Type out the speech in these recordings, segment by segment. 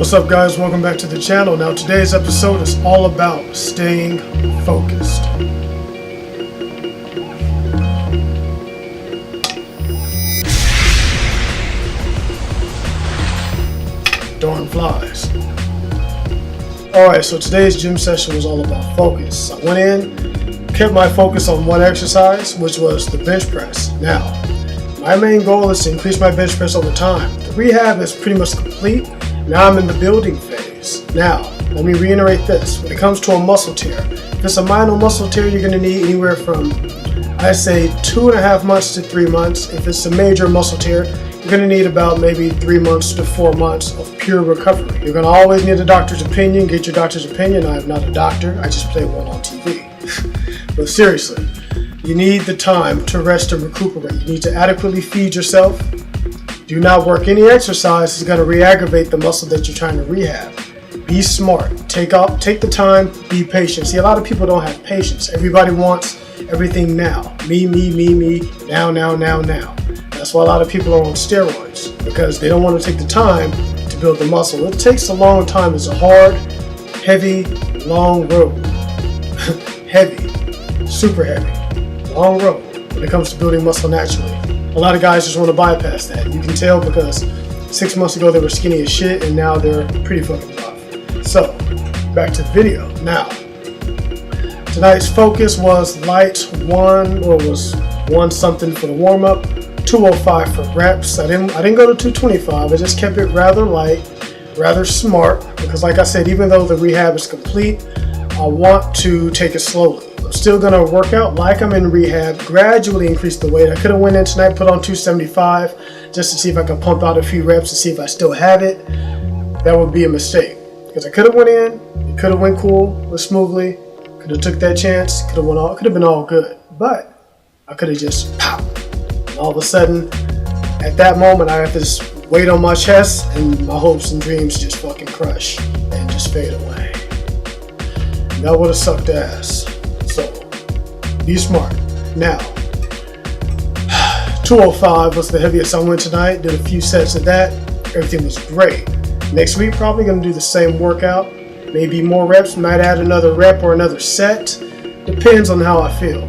What's up, guys? Welcome back to the channel. Now today's episode is all about staying focused. Darn flies. Alright, so today's gym session was all about focus. I went in, kept my focus on one exercise, which was the bench press. Now, my main goal is to increase my bench press over time. The rehab is pretty much complete. Now I'm in the building phase. Now, let me reiterate this. When it comes to a muscle tear, if it's a minor muscle tear, you're going to need anywhere from, I say, 2.5 months to 3 months. If it's a major muscle tear, you're going to need about maybe 3 months to 4 months of pure recovery. You're going to always need a doctor's opinion. Get your doctor's opinion. I am not a doctor. I just play one on TV. But seriously, you need the time to rest and recuperate. You need to adequately feed yourself. Do not work any exercise that's going to re-aggravate the muscle that you're trying to rehab. Be smart. Take the time. Be patient. See, a lot of people don't have patience. Everybody wants everything now. Me, now. That's why a lot of people are on steroids, because they don't want to take the time to build the muscle. It takes a long time. It's a hard, heavy, long road. Heavy. Super heavy. Long road when it comes to building muscle naturally. A lot of guys just want to bypass that. You can tell because 6 months ago they were skinny as shit and now they're pretty fucking buff. So, back to the video. Now, tonight's focus was light one something for the warm-up, 205 for reps. I didn't go to 225. I just kept it rather light, rather smart, because like I said, even though the rehab is complete, I want to take it slowly. I'm still going to work out like I'm in rehab, gradually increase the weight. I could have went in tonight, put on 275 just to see if I could pump out a few reps to see if I still have it. That would be a mistake, because I could have went in, it could have went cool, went smoothly, could have took that chance, could have been all good, but I could have just popped. And all of a sudden, at that moment, I have this weight on my chest and my hopes and dreams just fucking crush and just fade away. That would have sucked ass. So, be smart. Now, 205 was the heaviest I went tonight. Did a few sets of that. Everything was great. Next week, probably going to do the same workout. Maybe more reps. Might add another rep or another set. Depends on how I feel.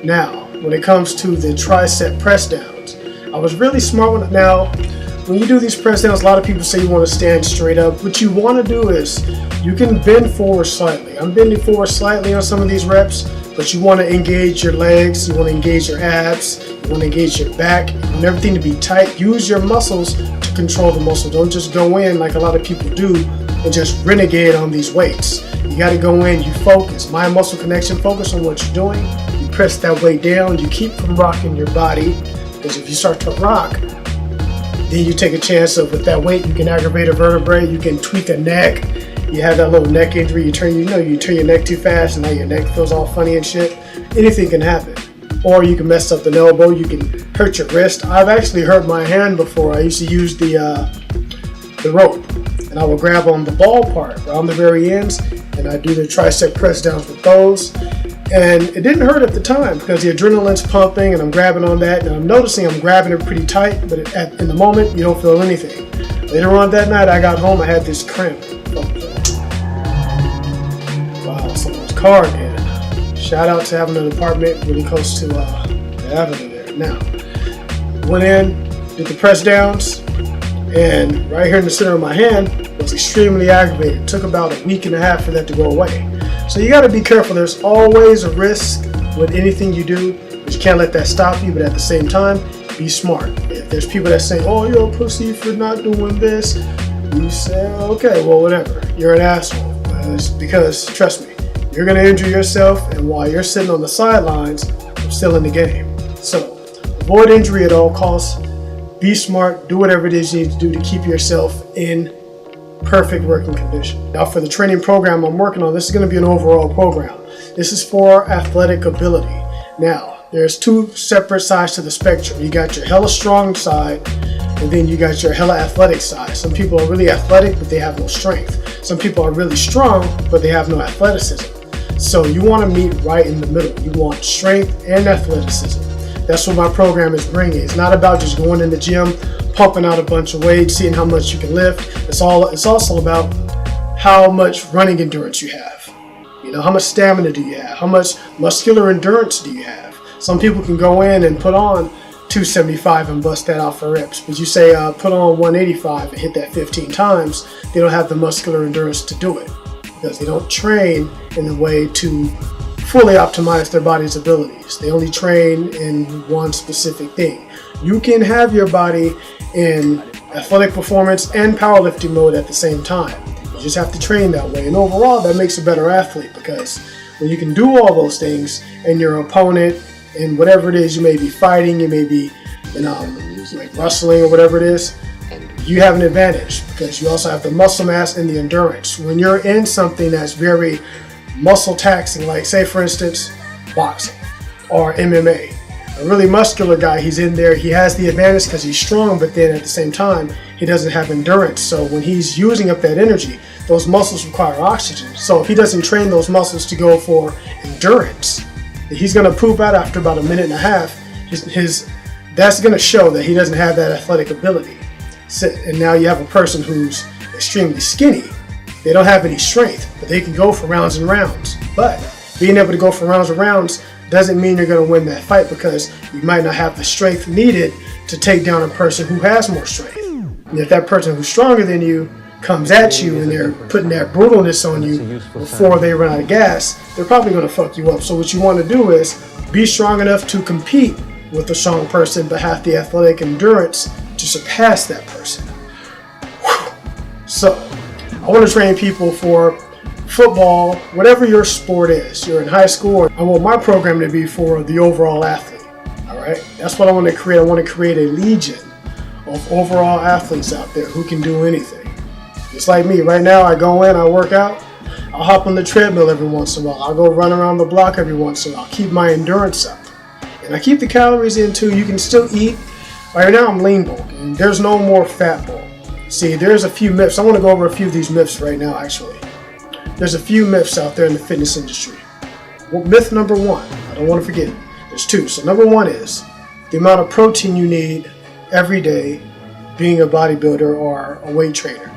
Now, when it comes to the tricep press downs, I was really smart with it. Now, when you do these press downs, a lot of people say you want to stand straight up. What you want to do is you can bend forward slightly. I'm bending forward slightly on some of these reps, but you want to engage your legs, you want to engage your abs, you want to engage your back, you want everything to be tight. Use your muscles to control the muscle. Don't just go in like a lot of people do and just renegade on these weights. You got to go in, you focus. Mind muscle connection, focus on what you're doing. You press that weight down, you keep from rocking your body, because if you start to rock, then you take a chance of with that weight, you can aggravate a vertebrae, you can tweak a neck. You have that little neck injury, you turn your neck too fast and now your neck feels all funny and shit. Anything can happen. Or you can mess up an elbow, you can hurt your wrist. I've actually hurt my hand before. I used to use the rope, and I would grab on the ball part around the very ends, and I do the tricep press downs with those. And it didn't hurt at the time because the adrenaline's pumping and I'm grabbing on that, and I'm noticing I'm grabbing it pretty tight, but in the moment you don't feel anything. Later on that night I got home, I had this cramp. Wow, someone's car again. Shout out to having an apartment really close to the avenue there. Now, went in, did the press downs, and right here in the center of my hand was extremely aggravated. It took about 1.5 weeks for that to go away. So you got to be careful. There's always a risk with anything you do, but you can't let that stop you. But at the same time, be smart. If there's people that say, "Oh, you're a pussy for not doing this," you say, "Okay, well, whatever. You're an asshole." Because trust me, you're going to injure yourself, and while you're sitting on the sidelines, I'm still in the game. So avoid injury at all costs. Be smart. Do whatever it is you need to do to keep yourself in perfect working condition. Now, for the training program I'm working on, this is going to be an overall program. This is for athletic ability. Now, there's two separate sides to the spectrum. You got your hella strong side, and then you got your hella athletic side. Some people are really athletic, but they have no strength. Some people are really strong, but they have no athleticism. So you want to meet right in the middle. You want strength and athleticism. That's what my program is bringing. It's not about just going in the gym, pumping out a bunch of weight, seeing how much you can lift. It's also about how much running endurance you have. You know, how much stamina do you have? How much muscular endurance do you have? Some people can go in and put on 275 and bust that out for reps. But you say put on 185 and hit that 15 times, they don't have the muscular endurance to do it because they don't train in a way to fully optimize their body's abilities. They only train in one specific thing. You can have your body in athletic performance and powerlifting mode at the same time. You just have to train that way. And overall, that makes a better athlete because when you can do all those things and your opponent and whatever it is you may be fighting, you may be like wrestling or whatever it is, you have an advantage because you also have the muscle mass and the endurance. When you're in something that's very muscle taxing, like say for instance, boxing or MMA, a really muscular guy, he's in there, he has the advantage because he's strong, but then at the same time, he doesn't have endurance. So when he's using up that energy, those muscles require oxygen. So if he doesn't train those muscles to go for endurance, he's going to poop out after about a minute and a half. That's going to show that he doesn't have that athletic ability. And now you have a person who's extremely skinny. They don't have any strength, but they can go for rounds and rounds. But being able to go for rounds and rounds doesn't mean you're going to win that fight because you might not have the strength needed to take down a person who has more strength. And if that person who's stronger than you comes at you and they're putting that brutalness on you before they run out of gas, they're probably going to fuck you up. So what you want to do is be strong enough to compete with a strong person, but have the athletic endurance to surpass that person. So I want to train people for football, whatever your sport is. You're in high school. I want my program to be for the overall athlete. All right, that's what I want to create. I want to create a legion of overall athletes out there who can do anything. Just like me, right now I go in, I work out, I'll hop on the treadmill every once in a while, I'll go run around the block every once in a while, keep my endurance up. And I keep the calories in too. You can still eat. Right now I'm lean bulking. There's no more fat bulk. See, there's a few myths. I want to go over a few of these myths right now actually. There's a few myths out there in the fitness industry. Well, myth number one, I don't want to forget it. There's two. So number one is the amount of protein you need every day being a bodybuilder or a weight trainer.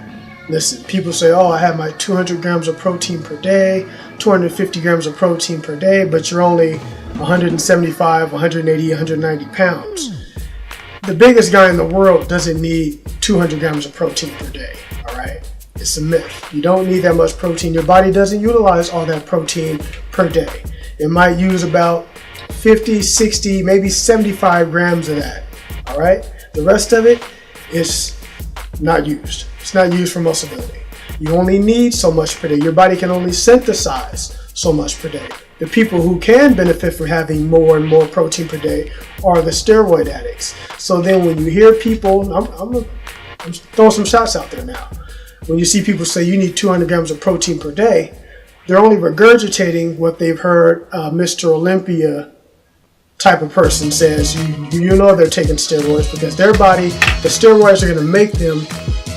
Listen, people say, oh, I have my 200 grams of protein per day, 250 grams of protein per day, but you're only 175, 180, 190 pounds. The biggest guy in the world doesn't need 200 grams of protein per day, all right? It's a myth. You don't need that much protein. Your body doesn't utilize all that protein per day. It might use about 50, 60, maybe 75 grams of that, all right? The rest of it is not used. It's not used for muscle building. You only need so much per day. Your body can only synthesize so much per day. The people who can benefit from having more and more protein per day are the steroid addicts. So then when you hear people, I'm throwing some shots out there now. When you see people say you need 200 grams of protein per day, they're only regurgitating what they've heard Mr. Olympia type of person says. You know they're taking steroids because their body, the steroids are going to make them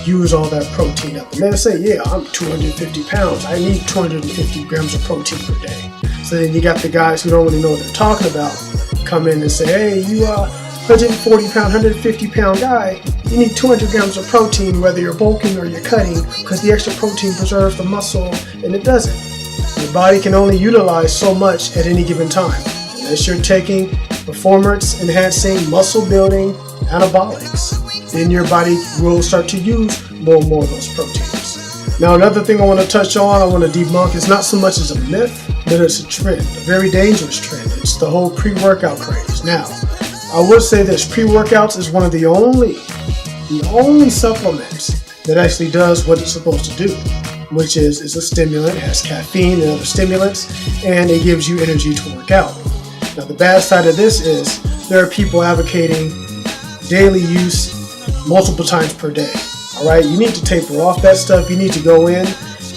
use all that protein up. And they'll say, yeah, I'm 250 pounds. I need 250 grams of protein per day. So then you got the guys who don't really know what they're talking about come in and say, hey, you are 140 pound, 150 pound guy. You need 200 grams of protein whether you're bulking or you're cutting because the extra protein preserves the muscle and it doesn't. Your body can only utilize so much at any given time unless you're taking performance enhancing, muscle building anabolics. Then your body will start to use more and more of those proteins. Now another thing I want to touch on, I want to debunk, is not so much as a myth, but it's a trend, a very dangerous trend. It's the whole pre-workout craze. Now, I would say this, pre-workouts is one of the only supplements that actually does what it's supposed to do, which is it's a stimulant, it has caffeine and other stimulants, and it gives you energy to work out. Now the bad side of this is there are people advocating daily use multiple times per day. All right, you need to taper off that stuff. You need to go in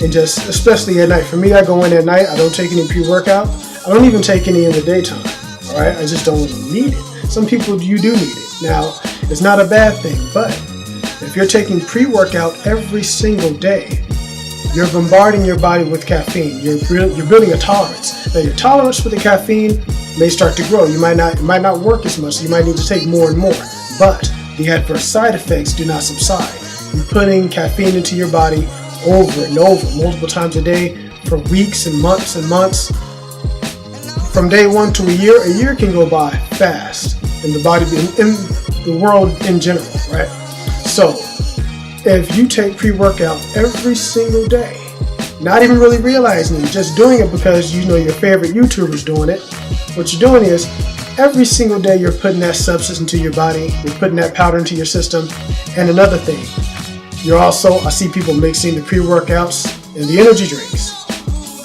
and just, especially at night. For me, I go in at night. I don't take any pre-workout. I don't even take any in the daytime. All right, I just don't really need it. Some people, you do need it. Now, it's not a bad thing, but if you're taking pre-workout every single day, you're bombarding your body with caffeine. You're building a tolerance. Now your tolerance for the caffeine may start to grow. It might not work as much. So you might need to take more and more. But the adverse side effects do not subside. You're putting caffeine into your body over and over, multiple times a day for weeks and months and months. From day one to a year can go by fast in the body, in the world in general, right? So if you take pre-workout every single day, not even really realizing it, just doing it because you know your favorite YouTuber's doing it, what you're doing is every single day you're putting that substance into your body, you're putting that powder into your system. And another thing, I see people mixing the pre-workouts and the energy drinks.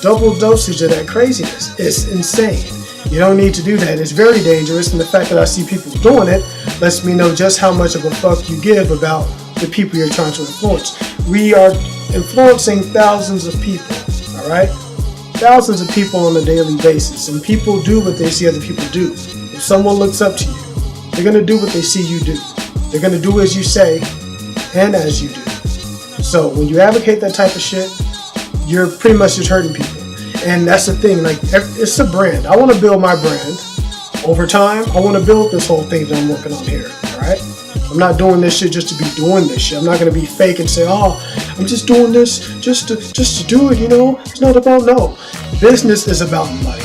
Double dosage of that craziness. It's insane. You don't need to do that. It's very dangerous, and the fact that I see people doing it lets me know just how much of a fuck you give about the people you're trying to influence. We are influencing thousands of people, all right? Thousands of people on a daily basis, and people do what they see other people do. If someone looks up to you, they're going to do what they see you do. They're going to do as you say and as you do. So when you advocate that type of shit, you're pretty much just hurting people. And that's the thing, like, it's a brand. I want to build my brand. Over time, I want to build this whole thing that I'm working on here, all right? I'm not doing this shit just to be doing this shit. I'm not going to be fake and say, oh, I'm just doing this just to do it, you know? It's not about, no. Business is about money,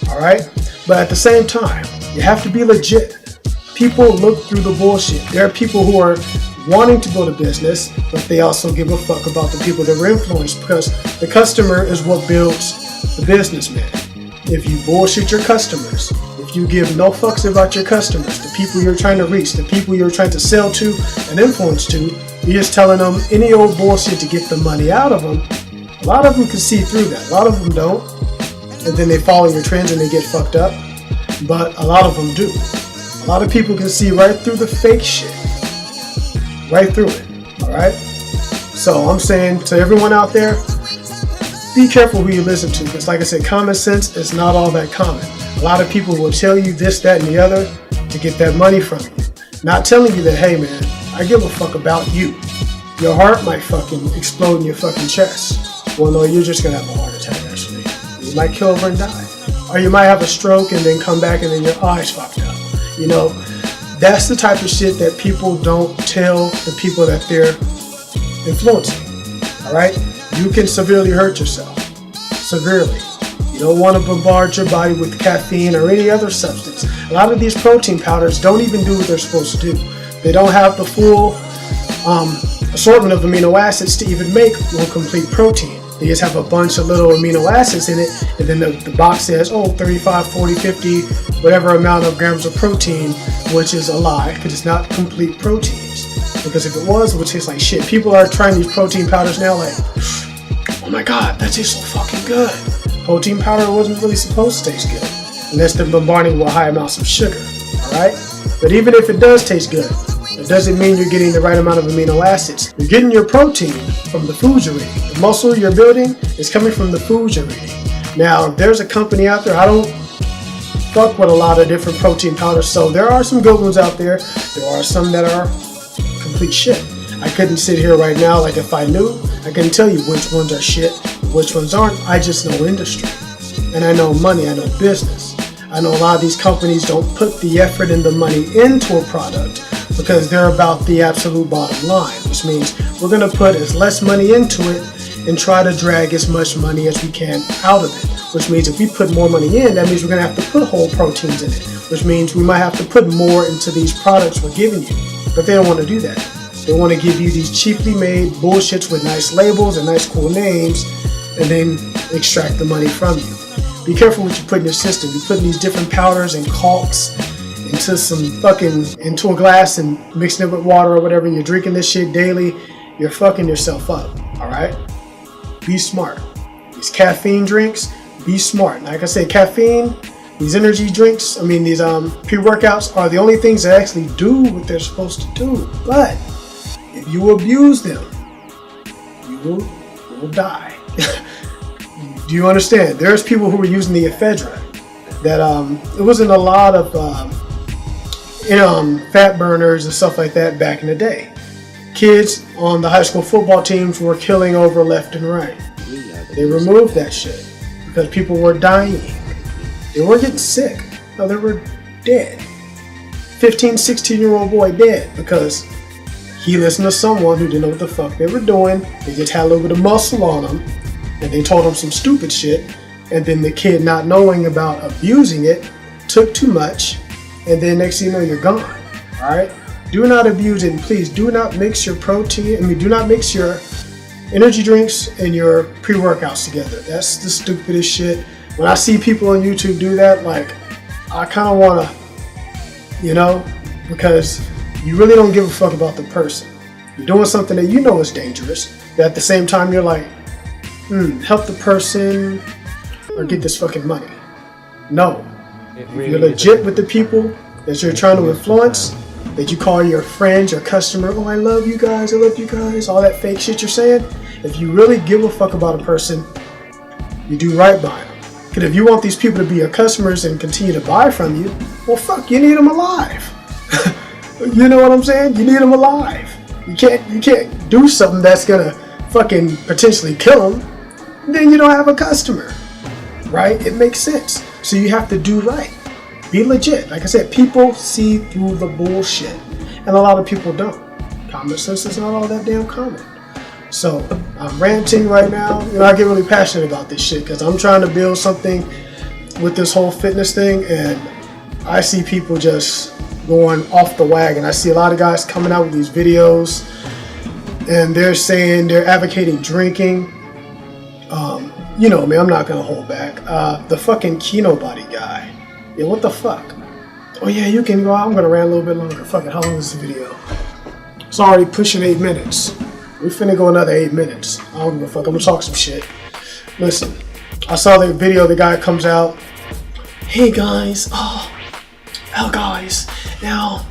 all right? But at the same time, you have to be legit. People look through the bullshit. There are people who are wanting to build a business, but they also give a fuck about the people that were influenced, because the customer is what builds the businessman. If you bullshit your customers, if you give no fucks about your customers, the people you're trying to reach, the people you're trying to sell to and influence to, you're just telling them any old bullshit to get the money out of them. A lot of them can see through that. A lot of them don't. And then they follow your trends and they get fucked up. But a lot of them do. A lot of people can see right through the fake shit. Right through it. Alright? So I'm saying to everyone out there, be careful who you listen to, because like I said, common sense is not all that common. A lot of people will tell you this, that, and the other to get that money from you. Not telling you that, hey man, I give a fuck about you. Your heart might fucking explode in your fucking chest. Well, no, you're just gonna have a heart attack actually. You might kill over and die. Or you might have a stroke and then come back and then your eyes fucked up. You know, that's the type of shit that people don't tell the people that they're influencing. Alright? You can severely hurt yourself. Severely. You don't want to bombard your body with caffeine or any other substance. A lot of these protein powders don't even do what they're supposed to do. They don't have the full assortment of amino acids to even make one complete protein. They just have a bunch of little amino acids in it, and then the box says, 35, 40, 50, whatever amount of grams of protein, which is a lie, because it's not complete proteins. Because if it was, it would taste like shit. People are trying these protein powders now like, oh my god, that tastes so fucking good. Protein powder wasn't really supposed to taste good, unless they're bombarding with high amounts of sugar, alright? But even if it does taste good, it doesn't mean you're getting the right amount of amino acids. You're getting your protein from the foods you're eating. The muscle you're building is coming from the foods you're eating. Now, if there's a company out there, I don't fuck with a lot of different protein powders, so there are some good ones out there. There are some that are complete shit. I couldn't sit here right now, like if I knew, I couldn't tell you which ones are shit, which ones aren't. I just know industry. And I know money, I know business. I know a lot of these companies don't put the effort and the money into a product because they're about the absolute bottom line, which means we're going to put as less money into it and try to drag as much money as we can out of it. Which means if we put more money in, that means we're going to have to put whole proteins in it. Which means we might have to put more into these products we're giving you. But they don't want to do that. They want to give you these cheaply made bullshits with nice labels and nice cool names and then extract the money from you. Be careful what you put in your system. You're putting these different powders and caulks into a glass and mixing it with water or whatever. You're drinking this shit daily. You're fucking yourself up. Alright? Be smart. These caffeine drinks, be smart. Like I said, caffeine, these energy drinks, these pre-workouts are the only things that actually do what they're supposed to do. But if you abuse them, you will die. Do you understand? There's people who were using the ephedra that it wasn't a lot of fat burners and stuff like that back in the day. kids on the high school football teams were killing over left and right. They removed that shit because people were dying. They weren't getting sick. No, they were dead. 15, 16-year-old boy dead because he listened to someone who didn't know what the fuck they were doing. They just had a little bit of muscle on them, and they told him some stupid shit. And then the kid, not knowing about abusing it, took too much, and then next thing you know, you're gone. All right? Do not abuse it, and please do not mix your do not mix your energy drinks and your pre-workouts together. That's the stupidest shit. When I see people on YouTube do that, like, I kind of want to, because you really don't give a fuck about the person. You're doing something that you know is dangerous, but at the same time, you're like, help the person or get this fucking money. No. If you're legit with the people that you're trying to influence, that you call your friends, your customer, oh, I love you guys, all that fake shit you're saying. If you really give a fuck about a person, you do right by them. Because if you want these people to be your customers and continue to buy from you, well, fuck, you need them alive. You know what I'm saying? You need them alive. You can't do something that's gonna fucking potentially kill them. Then you don't have a customer, right? It makes sense. So you have to do right. Be legit. Like I said, people see through the bullshit, and a lot of people don't. Common sense is not all that damn common. So I'm ranting right now. I get really passionate about this shit because I'm trying to build something with this whole fitness thing, and I see people just going off the wagon. I see a lot of guys coming out with these videos, and they're saying they're advocating drinking. Man, I'm not gonna hold back. The fucking Kino Body guy. Yeah, what the fuck? Oh yeah, you can go out. I'm gonna rant a little bit longer. Fuck it, how long is the video? It's already pushing 8 minutes. We finna go another 8 minutes. I don't give a fuck, I'm gonna talk some shit. Listen, I saw the video, the guy comes out. Hey guys, guys, now,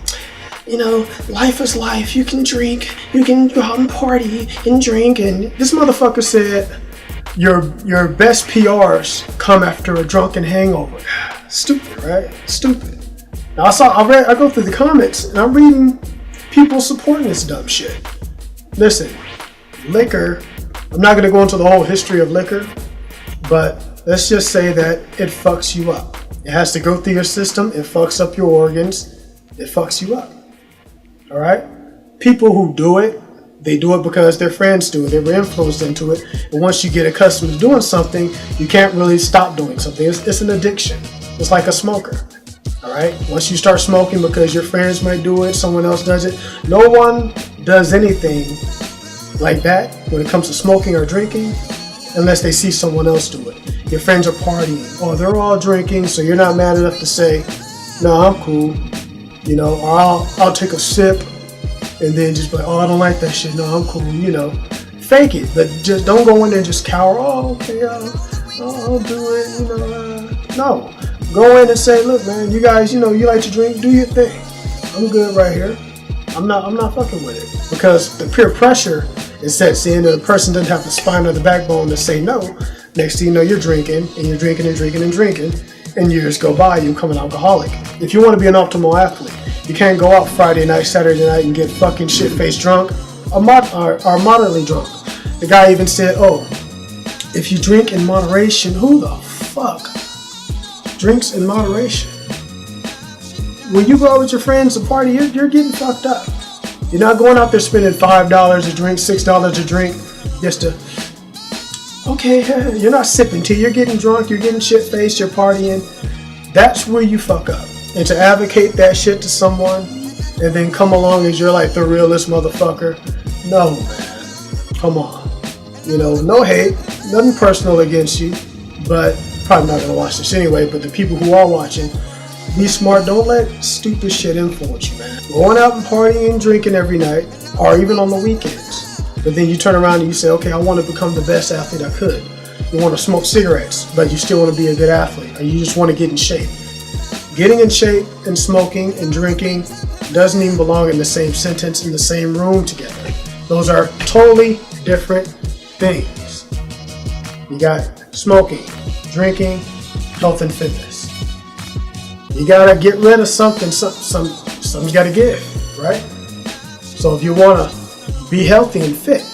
life is life. You can drink, you can go out and party and drink. And this motherfucker said, your best PRs come after a drunken hangover. Stupid, right? Stupid. Now I go through the comments and I'm reading people supporting this dumb shit. Listen, liquor, I'm not gonna go into the whole history of liquor, but let's just say that it fucks you up. It has to go through your system, it fucks up your organs, it fucks you up. Alright? People who do it, they do it because their friends do it, they were influenced into it, and once you get accustomed to doing something, you can't really stop doing something. It's an addiction. It's like a smoker. Alright? Once you start smoking because your friends might do it, someone else does it, no one does anything like that when it comes to smoking or drinking unless they see someone else do it. Your friends are partying, or they're all drinking, so you're not mad enough to say, no, I'm cool, or I'll take a sip and then just be like, oh, I don't like that shit, no, I'm cool, fake it, but just don't go in there and just cower, oh, okay, I'll do it, no, go in and say, look, man, you guys, you like to drink, do your thing, I'm good right here. I'm not fucking with it because the peer pressure is sets in, and the person doesn't have the spine or the backbone to say no. Next thing you know, you're drinking and you're drinking and drinking and drinking, and years go by, you become an alcoholic. If you want to be an optimal athlete, you can't go out Friday night, Saturday night, and get fucking shit-faced drunk or moderately drunk. The guy even said, oh, if you drink in moderation, who the fuck drinks in moderation? When you go out with your friends to party, you're getting fucked up. You're not going out there spending $5 a drink, $6 a drink just to, okay, you're not sipping tea, you're getting drunk, you're getting shit-faced, you're partying. That's where you fuck up. And to advocate that shit to someone and then come along as you're like the realest motherfucker, no, man. Come on. No hate, nothing personal against you, but probably not gonna watch this anyway, but the people who are watching, be smart. Don't let stupid shit influence you, man. Going out and partying and drinking every night, or even on the weekends. But then you turn around and you say, okay, I want to become the best athlete I could. You want to smoke cigarettes, but you still want to be a good athlete, or you just want to get in shape. Getting in shape and smoking and drinking doesn't even belong in the same sentence, in the same room together. Those are totally different things. You got smoking, drinking, health and fitness. You gotta get rid of something, something's gotta give, right? So if you wanna be healthy and fit,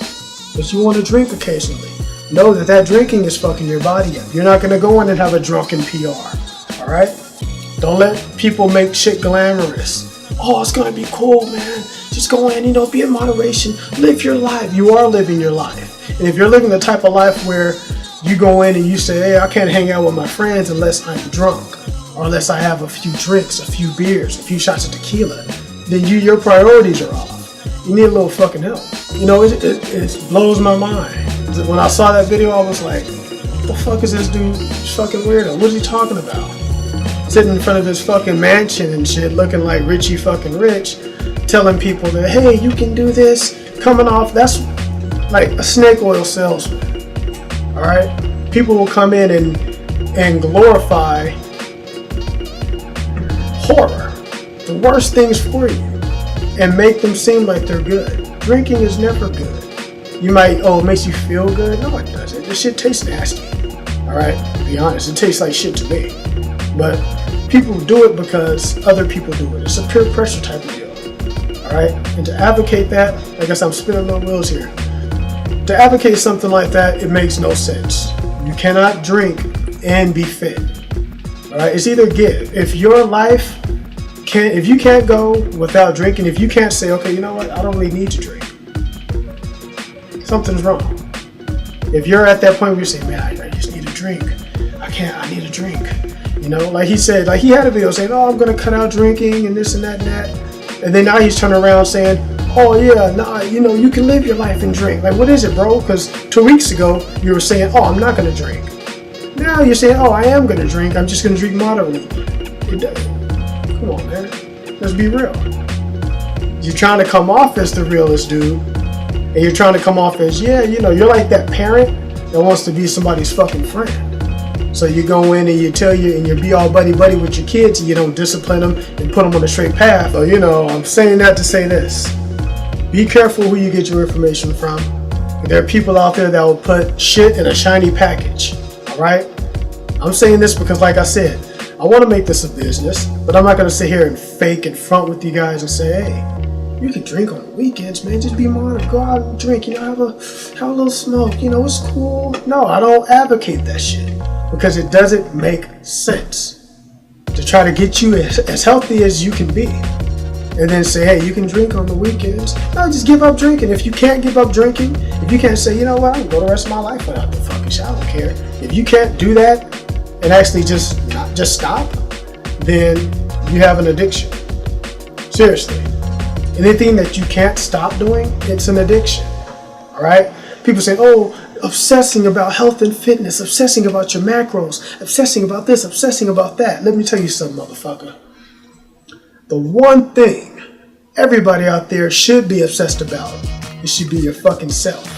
but you want to drink occasionally. Know that that drinking is fucking your body up. You're not going to go in and have a drunken PR. All right? Don't let people make shit glamorous. Oh, it's going to be cool, man. Just go in, be in moderation. Live your life. You are living your life. And if you're living the type of life where you go in and you say, hey, I can't hang out with my friends unless I'm drunk, or unless I have a few drinks, a few beers, a few shots of tequila, then your priorities are off. You need a little fucking help. It blows my mind. When I saw that video, I was like, what the fuck is this dude? He's fucking weirdo. What is he talking about? Sitting in front of his fucking mansion and shit, looking like Richie fucking rich, telling people that, hey, you can do this, coming off. That's like a snake oil salesman. All right? People will come in and glorify horror, the worst things for you, and make them seem like they're good. Drinking is never good. You might, it makes you feel good. No, it doesn't. This shit tastes nasty. All right? To be honest, it tastes like shit to me. But people do it because other people do it. It's a peer pressure type of deal. All right? And to advocate that, I guess I'm spinning my wheels here. To advocate something like that, it makes no sense. You cannot drink and be fit. All right? It's either give. If your life if you can't go without drinking, if you can't say, okay, you know what? I don't really need to drink. Something's wrong. If you're at that point where you say, man, I just need a drink. I need a drink. Like he said, like he had a video saying, oh, I'm going to cut out drinking and this and that and that. And then now he's turning around saying, oh yeah, nah, you can live your life and drink. Like, what is it, bro? Because 2 weeks ago, you were saying, oh, I'm not going to drink. Now you're saying, oh, I am going to drink. I'm just going to drink moderately. Come on, man. Let's be real. You're trying to come off as the realest dude. And you're trying to come off as, you're like that parent that wants to be somebody's fucking friend. So you go in and you tell you, and you be all buddy-buddy with your kids, and you don't discipline them and put them on a straight path. So, I'm saying that to say this. Be careful who you get your information from. There are people out there that will put shit in a shiny package. All right? I'm saying this because, like I said, I want to make this a business, but I'm not going to sit here and fake and front with you guys and say, hey, you can drink on the weekends, man. Just be modern. Go out and drink. Have a little smoke. It's cool. No, I don't advocate that shit because it doesn't make sense to try to get you as healthy as you can be and then say, hey, you can drink on the weekends. No, just give up drinking. If you can't give up drinking, if you can't say, you know what, I can go the rest of my life without the fucking shit, I don't care. If you can't do that and actually just stop, then you have an addiction. Seriously. Anything that you can't stop doing, it's an addiction. All right? People say, oh, obsessing about health and fitness, obsessing about your macros, obsessing about this, obsessing about that. Let me tell you something, motherfucker. The one thing everybody out there should be obsessed about, it should be your fucking self.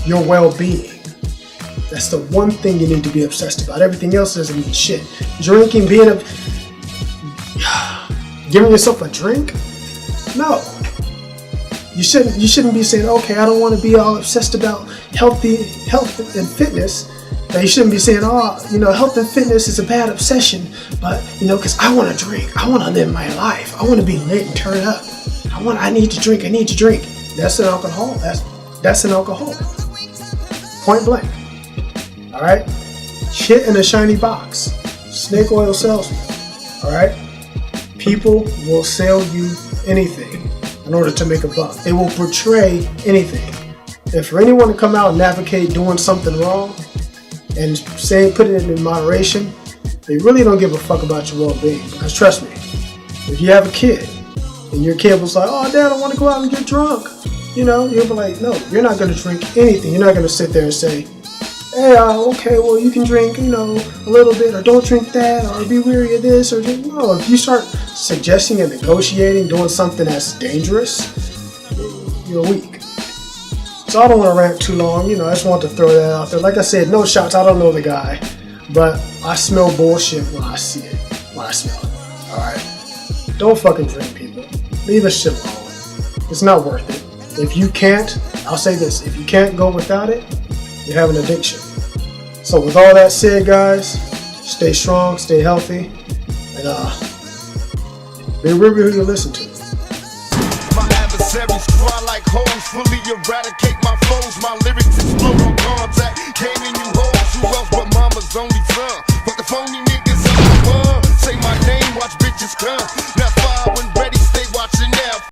Your well-being. That's the one thing you need to be obsessed about. Everything else doesn't mean shit. Drinking, giving yourself a drink? No. You shouldn't be saying, okay, I don't want to be all obsessed about health and fitness. Now you shouldn't be saying, health and fitness is a bad obsession, but because I want to drink, I want to live my life, I want to be lit and turn up. I need to drink. That's an alcohol. That's an alcoholic. Point blank. All right? Shit in a shiny box. Snake oil salesman. All right? People will sell you anything in order to make a buck. They will portray anything. And for anyone to come out and advocate doing something wrong and put it in moderation, they really don't give a fuck about your well-being. Because trust me, if you have a kid and your kid was like, oh, Dad, I want to go out and get drunk, you'll be like, no, you're not going to drink anything. You're not going to sit there and say, hey, okay, well, you can drink, a little bit, or don't drink that, or be weary of this, or just, no. If you start suggesting and negotiating, doing something that's dangerous, you're weak. So I don't want to rant too long, I just want to throw that out there. Like I said, no shots, I don't know the guy, but I smell bullshit when I see it, when I smell it, all right? Don't fucking drink, people. Leave this shit alone. It's not worth it. If you can't, I'll say this, if you can't go without it, you have an addiction. So with all that said, guys, stay strong, stay healthy, and be who you listen to. adversaries cry like hoes, fully eradicate my foes. My lyrics explode on contact, gaming you hoes. Who else but mama's only son? But the phony niggas on the world say my name